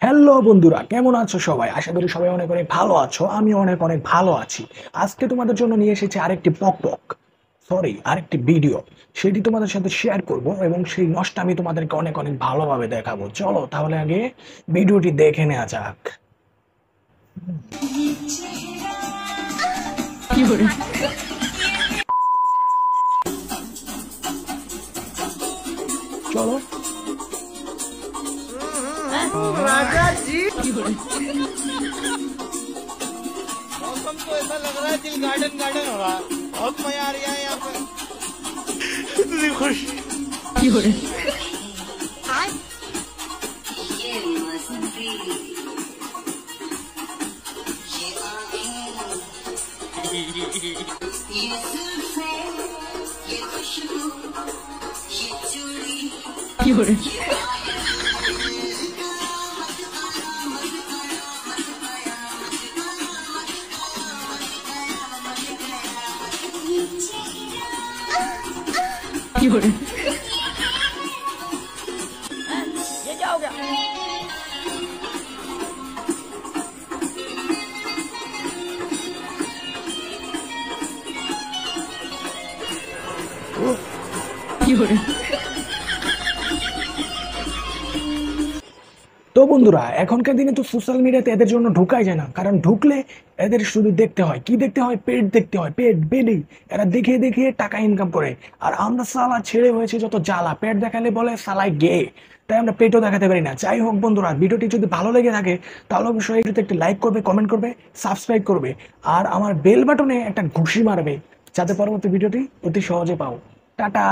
Hello বন্ধুরা, কেমন আছো সবাই? আশা করি সবাই অনেক অনেক ভালো আছো। আমি অনেক অনেক ভালো আছি। আজকে তোমাদের জন্য নিয়ে এসেছি আরেকটি আরেকটি ভিডিও। সেটি তোমাদের সাথে শেয়ার করব এবং সেই নষ্টা আমি তোমাদেরকে অনেক অনেক ভালোভাবে দেখাবো। চলো তাহলে আগে ভিডিওটি দেখে নেওয়া যাক। চলো। राजा जी मौसम तो ऐसा लग रहा है दिल गार्डन गार्डन हो रहा है। बहुत मजा आ रहा है यहाँ पे। इतनी खुशी ये क्या हो गया? তো বন্ধুরা, এখনকার দিনে তো সোশ্যাল মিডিয়াতে এদের জন্য ঢোকাই যায় না, কারণ ঢুকলে এদের শুধু দেখতে হয় কি দেখতে হয়, পেট দেখতে হয়। পেট বেলি এরা দেখিয়ে দেখিয়ে টাকা ইনকাম করে। আর আমরা সালা ছেড়ে হয়েছে যত জ্বালা, পেট দেখালে বলে সালাই গে, তাই আমরা পেটও দেখাতে পারি না। যাই হোক বন্ধুরা, ভিডিওটি যদি ভালো লেগে থাকে তাহলে অবশ্যই এটিতে একটি লাইক করবে, কমেন্ট করবে, সাবস্ক্রাইব করবে আর আমার বেল বাটনে একটা ঘুষি মারবে, যাতে পরবর্তী ভিডিওটি অতি সহজে পাও। টাটা।